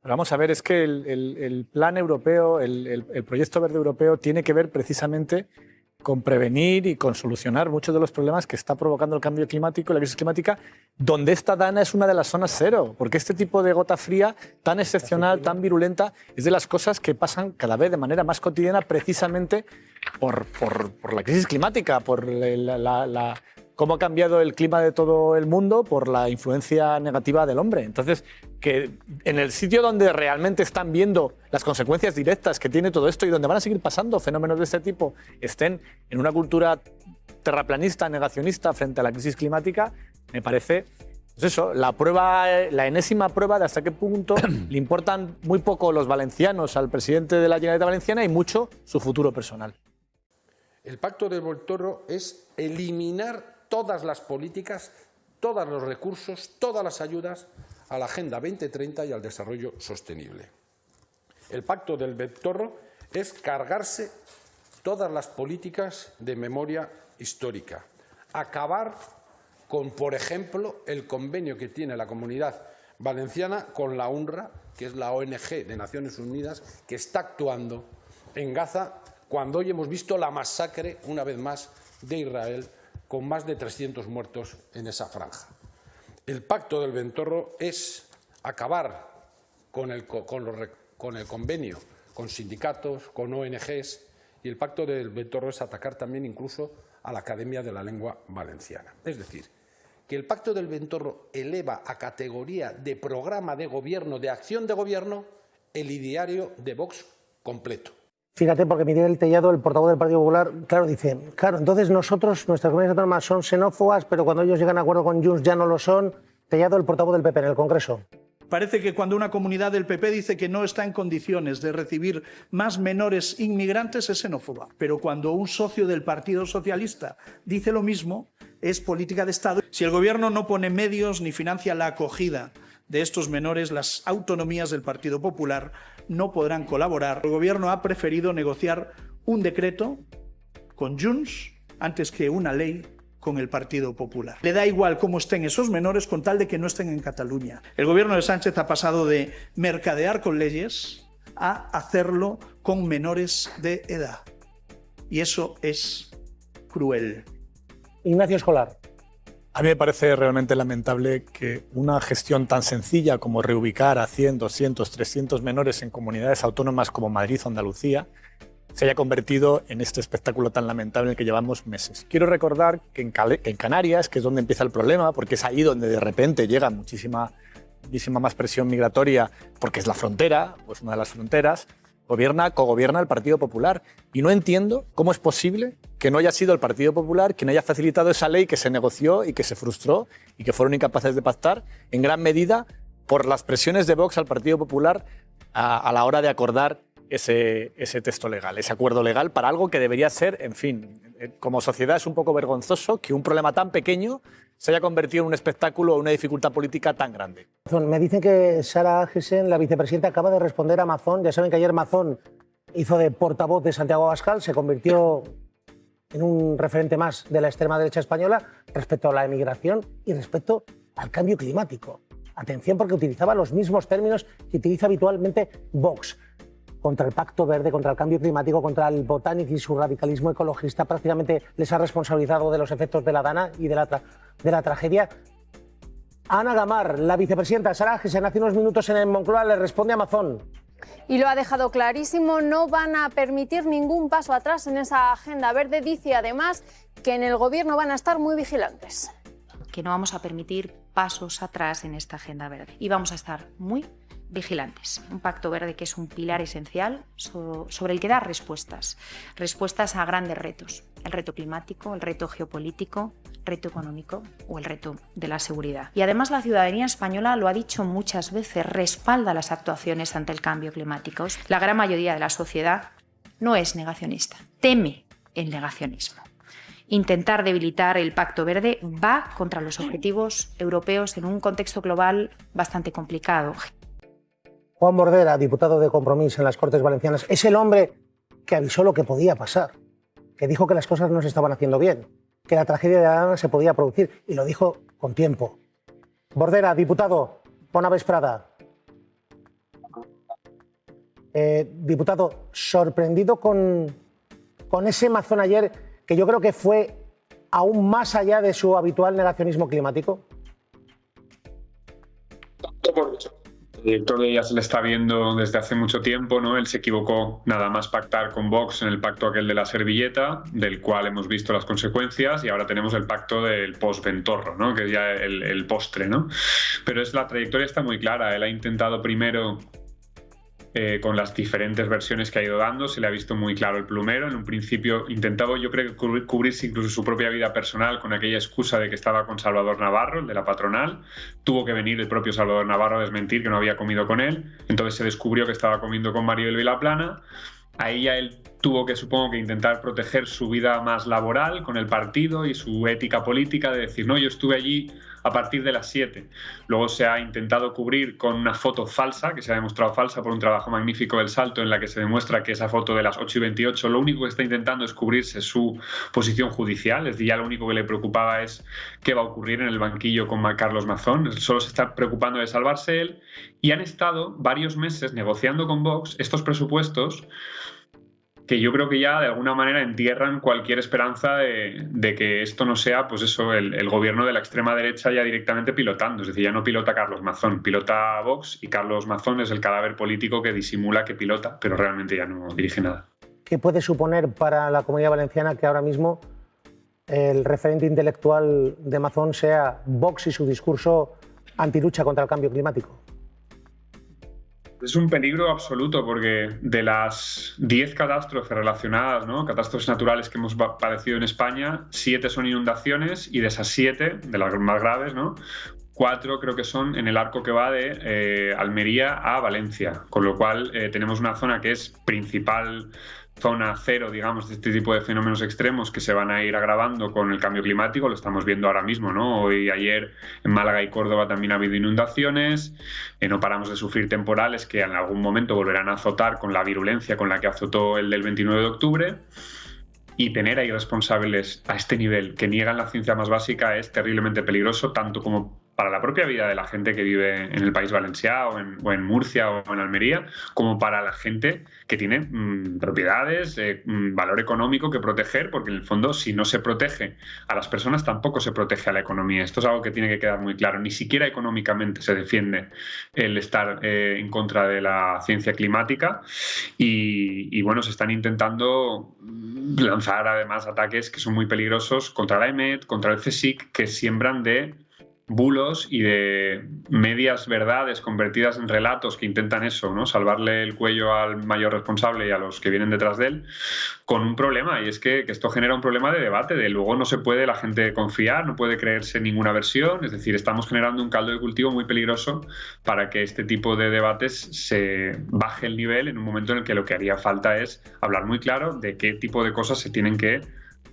Pero vamos a ver, es que el plan europeo, el proyecto verde europeo tiene que ver precisamente con prevenir y con solucionar muchos de los problemas que está provocando el cambio climático, la crisis climática, donde esta Dana es una de las zonas cero, porque este tipo de gota fría tan excepcional, tan virulenta, es de las cosas que pasan cada vez de manera más cotidiana precisamente por la crisis climática, por cómo ha cambiado el clima de todo el mundo, por la influencia negativa del hombre. Entonces, que en el sitio donde realmente están viendo las consecuencias directas que tiene todo esto y donde van a seguir pasando fenómenos de este tipo, estén en una cultura terraplanista, negacionista frente a la crisis climática, me parece, pues eso, la enésima prueba de hasta qué punto le importan muy poco los valencianos al presidente de la Generalitat Valenciana y mucho su futuro personal. El Pacto de Montoro es eliminar todas las políticas, todos los recursos, todas las ayudas a la Agenda 2030 y al desarrollo sostenible. El Pacto del Montoro es cargarse todas las políticas de memoria histórica, acabar con, por ejemplo, el convenio que tiene la Comunidad Valenciana con la UNRWA, que es la ONG de Naciones Unidas, que está actuando en Gaza, cuando hoy hemos visto la masacre, una vez más, de Israel, con más de 300 muertos en esa franja. El Pacto del Montoro es acabar con el convenio con sindicatos, con ONGs, y el Pacto del Montoro es atacar también incluso a la Academia de la Lengua Valenciana. Es decir, que el Pacto del Montoro eleva a categoría de programa de gobierno, de acción de gobierno, el ideario de Vox completo. Fíjate, porque Miguel Tellado, el portavoz del Partido Popular, claro, dice, claro, entonces nosotros, nuestras comunidades autónomas son xenófobas, pero cuando ellos llegan a acuerdo con Junts ya no lo son. Tellado, el portavoz del PP en el Congreso. Parece que cuando una comunidad del PP dice que no está en condiciones de recibir más menores inmigrantes es xenófoba, pero cuando un socio del Partido Socialista dice lo mismo, es política de Estado. Si el Gobierno no pone medios ni financia la acogida de estos menores, las autonomías del Partido Popular no podrán colaborar. El Gobierno ha preferido negociar un decreto con Junts antes que una ley con el Partido Popular. Le da igual cómo estén esos menores con tal de que no estén en Cataluña. El Gobierno de Sánchez ha pasado de mercadear con leyes a hacerlo con menores de edad. Y eso es cruel. Ignacio Escolar. A mí me parece realmente lamentable que una gestión tan sencilla como reubicar a 100, 200, 300 menores en comunidades autónomas como Madrid o Andalucía se haya convertido en este espectáculo tan lamentable en el que llevamos meses. Quiero recordar que en Canarias, que es donde empieza el problema, porque es ahí donde de repente llega muchísima más presión migratoria, porque es la frontera, pues una de las fronteras, cogobierna el Partido Popular. Y no entiendo cómo es posible que no haya sido el Partido Popular quien haya facilitado esa ley que se negoció y que se frustró y que fueron incapaces de pactar, en gran medida por las presiones de Vox al Partido Popular a la hora de acordar ese texto legal, ese acuerdo legal para algo que debería ser, en fin, como sociedad es un poco vergonzoso que un problema tan pequeño se haya convertido en un espectáculo o una dificultad política tan grande. Me dicen que Sara Agesen, la vicepresidenta, acaba de responder a Mazón. Ya saben que ayer Mazón hizo de portavoz de Santiago Abascal, se convirtió en un referente más de la extrema derecha española respecto a la emigración y respecto al cambio climático. Atención, porque utilizaba los mismos términos que utiliza habitualmente Vox. Contra el Pacto Verde, contra el cambio climático, contra el Botanic y su radicalismo ecologista, prácticamente les ha responsabilizado de los efectos de la Dana y de la tragedia. Ana Gamar, la vicepresidenta Sara Agesen, hace unos minutos en el Moncloa le responde a Mazón. Y lo ha dejado clarísimo, no van a permitir ningún paso atrás en esa agenda verde. Dice además que en el Gobierno van a estar muy vigilantes. Que no vamos a permitir pasos atrás en esta agenda verde y vamos a estar muy vigilantes. Un pacto verde que es un pilar esencial sobre el que dar respuestas a grandes retos. El reto climático, el reto geopolítico, el reto económico o el reto de la seguridad. Y además la ciudadanía española, lo ha dicho muchas veces, respalda las actuaciones ante el cambio climático. La gran mayoría de la sociedad no es negacionista, teme el negacionismo. Intentar debilitar el Pacto Verde va contra los objetivos europeos en un contexto global bastante complicado. Juan Bordera, diputado de Compromís en las Cortes Valencianas, es el hombre que avisó lo que podía pasar, que dijo que las cosas no se estaban haciendo bien, que la tragedia de la Dana se podía producir, y lo dijo con tiempo. Bordera, diputado, bona vesprada. Diputado, sorprendido con ese Mazón ayer, que yo creo que fue aún más allá de su habitual negacionismo climático. El director ya se le está viendo desde hace mucho tiempo, ¿no? Él se equivocó nada más pactar con Vox en el pacto aquel de la servilleta, del cual hemos visto las consecuencias, y ahora tenemos el pacto del post-Ventorro, ¿no? Que es ya el postre, ¿no? Pero la trayectoria está muy clara. Él ha intentado primero, con las diferentes versiones que ha ido dando, se le ha visto muy claro el plumero. En un principio intentaba, yo creo, cubrirse incluso su propia vida personal con aquella excusa de que estaba con Salvador Navarro, el de la patronal. Tuvo que venir el propio Salvador Navarro a desmentir que no había comido con él. Entonces se descubrió que estaba comiendo con Maribel Vilaplana. Ahí ya él tuvo que, supongo que, intentar proteger su vida más laboral con el partido y su ética política, de decir, no, yo estuve allí a partir de las 7. Luego se ha intentado cubrir con una foto falsa, que se ha demostrado falsa por un trabajo magnífico del Salto, en la que se demuestra que esa foto de las 8:28, lo único que está intentando es cubrirse su posición judicial. Es decir, ya lo único que le preocupaba es qué va a ocurrir en el banquillo con Carlos Mazón. Solo se está preocupando de salvarse él. Y han estado varios meses negociando con Vox estos presupuestos, que yo creo que ya de alguna manera entierran cualquier esperanza de que esto no sea, pues eso, el gobierno de la extrema derecha ya directamente pilotando. Es decir, ya no pilota Carlos Mazón, pilota Vox, y Carlos Mazón es el cadáver político que disimula que pilota, pero realmente ya no dirige nada. ¿Qué puede suponer para la Comunidad Valenciana que ahora mismo el referente intelectual de Mazón sea Vox y su discurso antilucha contra el cambio climático? Es un peligro absoluto, porque de las 10 catástrofes relacionadas, ¿no? Catástrofes naturales que hemos padecido en España, 7 son inundaciones, y de esas 7, de las más graves, ¿no? 4 creo que son en el arco que va de Almería a Valencia, con lo cual tenemos una zona que es principal zona cero, digamos, de este tipo de fenómenos extremos que se van a ir agravando con el cambio climático. Lo estamos viendo ahora mismo, ¿no? Hoy, ayer, en Málaga y Córdoba también ha habido inundaciones. No paramos de sufrir temporales que en algún momento volverán a azotar con la virulencia con la que azotó el del 29 de octubre. Y tener ahí responsables a este nivel que niegan la ciencia más básica es terriblemente peligroso, tanto como para la propia vida de la gente que vive en el País Valencià o en Murcia o en Almería, como para la gente que tiene propiedades, valor económico que proteger, porque en el fondo, si no se protege a las personas, tampoco se protege a la economía. Esto es algo que tiene que quedar muy claro. Ni siquiera económicamente se defiende el estar en contra de la ciencia climática, y bueno, se están intentando lanzar además ataques que son muy peligrosos contra la EMET, contra el CSIC, que siembran de bulos y de medias verdades convertidas en relatos que intentan eso, ¿no? Salvarle el cuello al mayor responsable y a los que vienen detrás de él, con un problema, y es que esto genera un problema de debate, de luego no se puede la gente confiar, no puede creerse ninguna versión. Es decir, estamos generando un caldo de cultivo muy peligroso para que este tipo de debates se baje el nivel en un momento en el que lo que haría falta es hablar muy claro de qué tipo de cosas se tienen que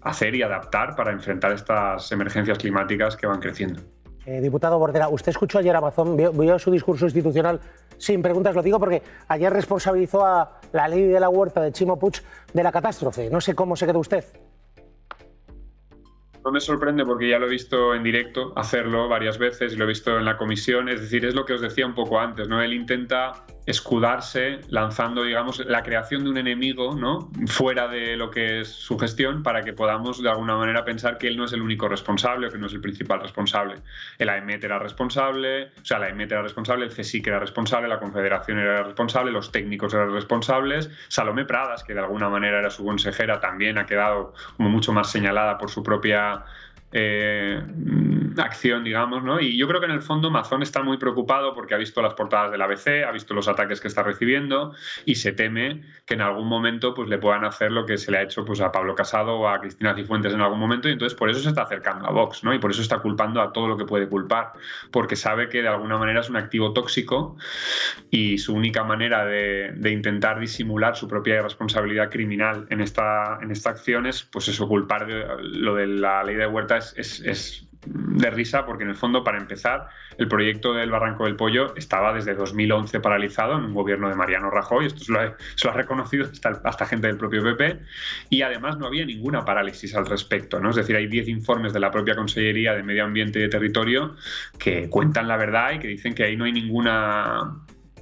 hacer y adaptar para enfrentar estas emergencias climáticas que van creciendo. Diputado Bordera, usted escuchó ayer a Mazón, vio su discurso institucional sin preguntas. Lo digo porque ayer responsabilizó a la ley de la huerta de Chimo Puig de la catástrofe. No sé cómo se quedó usted. No me sorprende, porque ya lo he visto en directo hacerlo varias veces y lo he visto en la comisión. Es decir, es lo que os decía un poco antes, ¿no? Él intenta escudarse lanzando, digamos, la creación de un enemigo, ¿no? Fuera de lo que es su gestión, para que podamos de alguna manera pensar que él no es el único responsable o que no es el principal responsable. El AEMET era responsable, o sea, la AEMET era responsable, el CSIC era responsable, la Confederación era responsable, los técnicos eran responsables, Salomé Pradas, que de alguna manera era su consejera, también ha quedado como mucho más señalada por su propia acción, digamos, ¿no? Y yo creo que en el fondo Mazón está muy preocupado porque ha visto las portadas del ABC, ha visto los ataques que está recibiendo, y se teme que en algún momento pues le puedan hacer lo que se le ha hecho pues a Pablo Casado o a Cristina Cifuentes en algún momento, y entonces por eso se está acercando a Vox, ¿no? Y por eso está culpando a todo lo que puede culpar, porque sabe que de alguna manera es un activo tóxico, y su única manera de intentar disimular su propia irresponsabilidad criminal en esta acción es pues eso, culpar de lo de la ley de huerta. Es de risa, porque en el fondo, para empezar, el proyecto del Barranco del Pollo estaba desde 2011 paralizado en un gobierno de Mariano Rajoy. Esto se lo ha reconocido hasta gente del propio PP, y además no había ninguna parálisis al respecto, ¿no? Es decir, hay 10 informes de la propia Consellería de Medio Ambiente y de Territorio que cuentan la verdad y que dicen que ahí no hay ninguna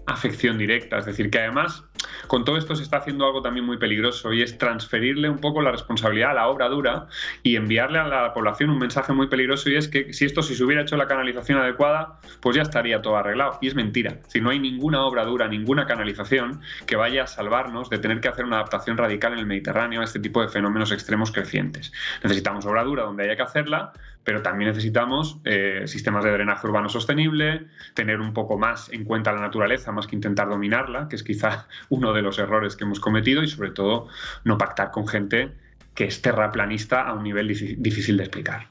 afección directa. Es decir, que además con todo esto se está haciendo algo también muy peligroso, y es transferirle un poco la responsabilidad a la obra dura y enviarle a la población un mensaje muy peligroso, y es que si se hubiera hecho la canalización adecuada, pues ya estaría todo arreglado. Y es mentira. Si no hay ninguna obra dura, ninguna canalización que vaya a salvarnos de tener que hacer una adaptación radical en el Mediterráneo a este tipo de fenómenos extremos crecientes. Necesitamos obra dura donde haya que hacerla, pero también necesitamos sistemas de drenaje urbano sostenible, tener un poco más en cuenta la naturaleza más que intentar dominarla, que es quizá uno de los errores que hemos cometido, y sobre todo no pactar con gente que es terraplanista a un nivel difícil de explicar.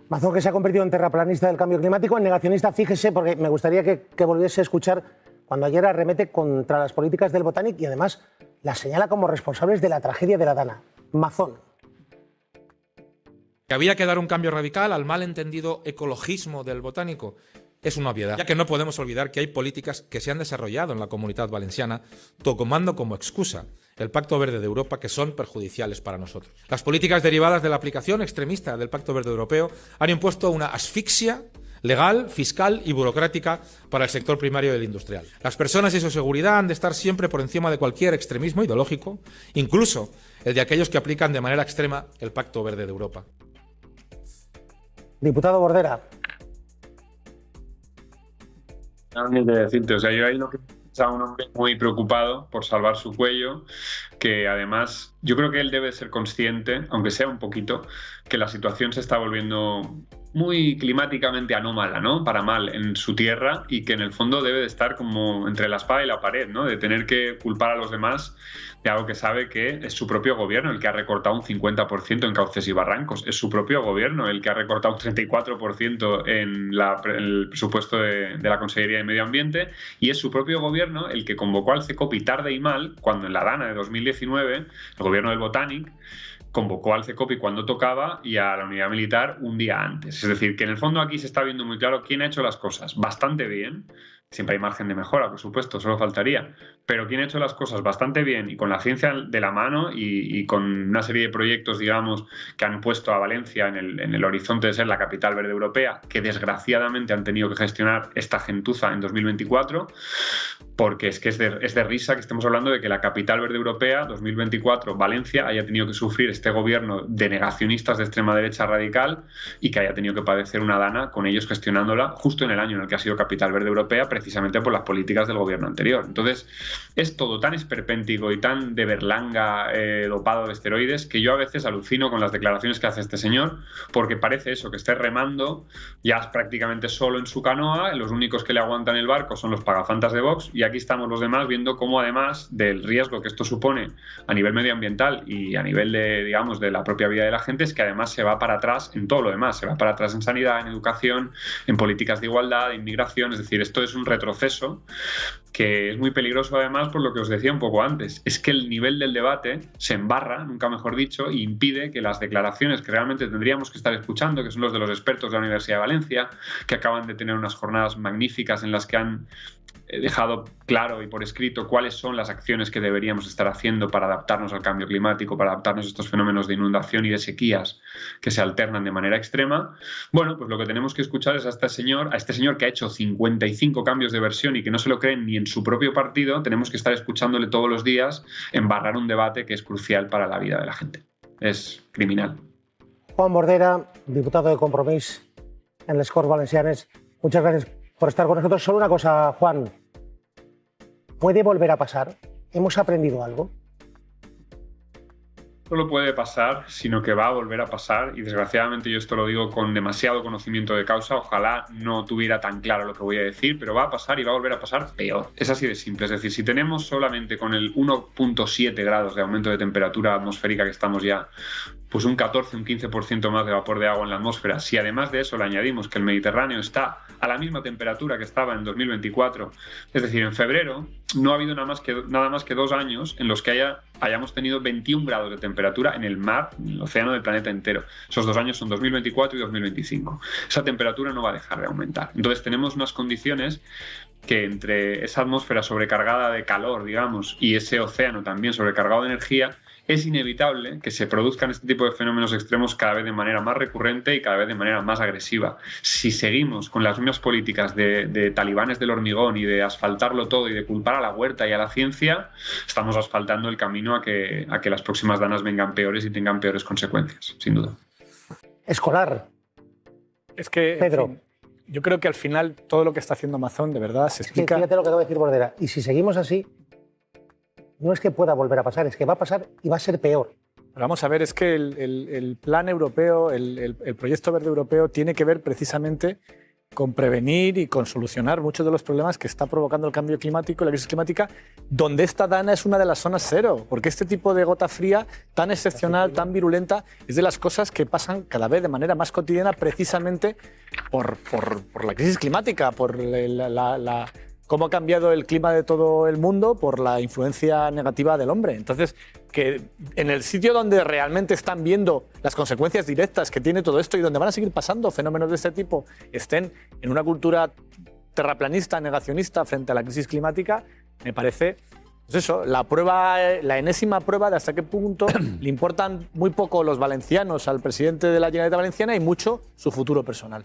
Mazón, que se ha convertido en terraplanista del cambio climático, en negacionista, fíjese, porque me gustaría que volviese a escuchar cuando ayer arremete contra las políticas del Botanic y además las señala como responsables de la tragedia de la Dana. Mazón. Que había que dar un cambio radical al mal entendido ecologismo del botánico es una obviedad, ya que no podemos olvidar que hay políticas que se han desarrollado en la Comunitat Valenciana tomando como excusa el Pacto Verde de Europa, que son perjudiciales para nosotros. Las políticas derivadas de la aplicación extremista del Pacto Verde Europeo han impuesto una asfixia legal, fiscal y burocrática para el sector primario y el industrial. Las personas y su seguridad han de estar siempre por encima de cualquier extremismo ideológico, incluso el de aquellos que aplican de manera extrema el Pacto Verde de Europa. Diputado Bordera. No ni que decirte, o sea, yo ahí lo que a un hombre muy preocupado por salvar su cuello, que además yo creo que él debe ser consciente, aunque sea un poquito, que la situación se está volviendo muy climáticamente anómala, ¿no? Para mal en su tierra, y que en el fondo debe de estar como entre la espada y la pared, ¿no? De tener que culpar a los demás de algo que sabe que es su propio gobierno el que ha recortado un 50% en cauces y barrancos. Es su propio gobierno el que ha recortado un 34% en el presupuesto de la Consellería de Medio Ambiente, y es su propio gobierno el que convocó al CECOPI tarde y mal, cuando en la Dana de 2019, el gobierno del Botanic convocó al CECOPI cuando tocaba y a la unidad militar un día antes. Es decir, que en el fondo aquí se está viendo muy claro quién ha hecho las cosas bastante bien. Siempre hay margen de mejora, por supuesto, solo faltaría. Pero quien ha hecho las cosas bastante bien y con la ciencia de la mano y con una serie de proyectos, digamos, que han puesto a Valencia en el horizonte de ser la capital verde europea, que desgraciadamente han tenido que gestionar esta gentuza en 2024, porque es que es de risa que estemos hablando de que la capital verde europea, 2024, Valencia, haya tenido que sufrir este gobierno de negacionistas de extrema derecha radical y que haya tenido que padecer una Dana con ellos gestionándola justo en el año en el que ha sido capital verde europea, precisamente por las políticas del gobierno anterior. Entonces, es todo tan esperpéntico y tan de berlanga, dopado de esteroides, que yo a veces alucino con las declaraciones que hace este señor, porque parece eso, que esté remando ya prácticamente solo en su canoa, los únicos que le aguantan el barco son los pagafantas de Vox, y aquí estamos los demás viendo cómo, además del riesgo que esto supone a nivel medioambiental y a nivel de, digamos, de la propia vida de la gente, es que además se va para atrás en todo lo demás, se va para atrás en sanidad, en educación, en políticas de igualdad, de inmigración. Es decir, esto es un retroceso que es muy peligroso, además, por lo que os decía un poco antes. Es que el nivel del debate se embarra, nunca mejor dicho, e impide que las declaraciones que realmente tendríamos que estar escuchando, que son los de los expertos de la Universidad de Valencia, que acaban de tener unas jornadas magníficas en las que han dejado claro y por escrito cuáles son las acciones que deberíamos estar haciendo para adaptarnos al cambio climático, para adaptarnos a estos fenómenos de inundación y de sequías que se alternan de manera extrema. Bueno, pues lo que tenemos que escuchar es a este señor que ha hecho 55 cambios de versión y que no se lo creen ni en su propio partido. Tenemos que estar escuchándole todos los días embarrar un debate que es crucial para la vida de la gente. Es criminal. Juan Bordera, diputado de Compromís en les Corts Valencianes, muchas gracias por estar con nosotros. Solo una cosa, Juan. ¿Puede volver a pasar? ¿Hemos aprendido algo? No solo puede pasar, sino que va a volver a pasar, y desgraciadamente yo esto lo digo con demasiado conocimiento de causa. Ojalá no tuviera tan claro lo que voy a decir, pero va a pasar y va a volver a pasar peor. Es así de simple. Es decir, si tenemos solamente con el 1,7 grados de aumento de temperatura atmosférica que estamos ya, pues un 14, un 15% más de vapor de agua en la atmósfera, si además de eso le añadimos que el Mediterráneo está a la misma temperatura que estaba en 2024, es decir, en febrero, no ha habido nada más que 2 años en los que haya hayamos tenido 21 grados de temperatura en el mar, en el océano del planeta entero. Esos 2 años son 2024 y 2025. Esa temperatura no va a dejar de aumentar. Entonces tenemos unas condiciones que entre esa atmósfera sobrecargada de calor, digamos, y ese océano también sobrecargado de energía, es inevitable que se produzcan este tipo de fenómenos extremos cada vez de manera más recurrente y cada vez de manera más agresiva. Si seguimos con las mismas políticas de talibanes del hormigón y de asfaltarlo todo y de culpar a la huerta y a la ciencia, estamos asfaltando el camino a que las próximas danas vengan peores y tengan peores consecuencias, sin duda. Escolar. Es que, Pedro. en fin, yo creo que al final todo lo que está haciendo Amazon de verdad se explica. Fíjate lo que acaba de decir Bordera. Y si seguimos así, no es que pueda volver a pasar, es que va a pasar y va a ser peor. Pero vamos a ver, es que el plan europeo, el proyecto verde europeo tiene que ver precisamente con prevenir y con solucionar muchos de los problemas que está provocando el cambio climático y la crisis climática, donde esta dana es una de las zonas cero, porque este tipo de gota fría tan excepcional, tan virulenta, es de las cosas que pasan cada vez de manera más cotidiana precisamente por la crisis climática, por cómo ha cambiado el clima de todo el mundo, por la influencia negativa del hombre. Entonces, que en el sitio donde realmente están viendo las consecuencias directas que tiene todo esto y donde van a seguir pasando fenómenos de este tipo, estén en una cultura terraplanista, negacionista frente a la crisis climática, me parece, pues eso, la enésima prueba de hasta qué punto le importan muy poco los valencianos al presidente de la Generalitat Valenciana y mucho su futuro personal.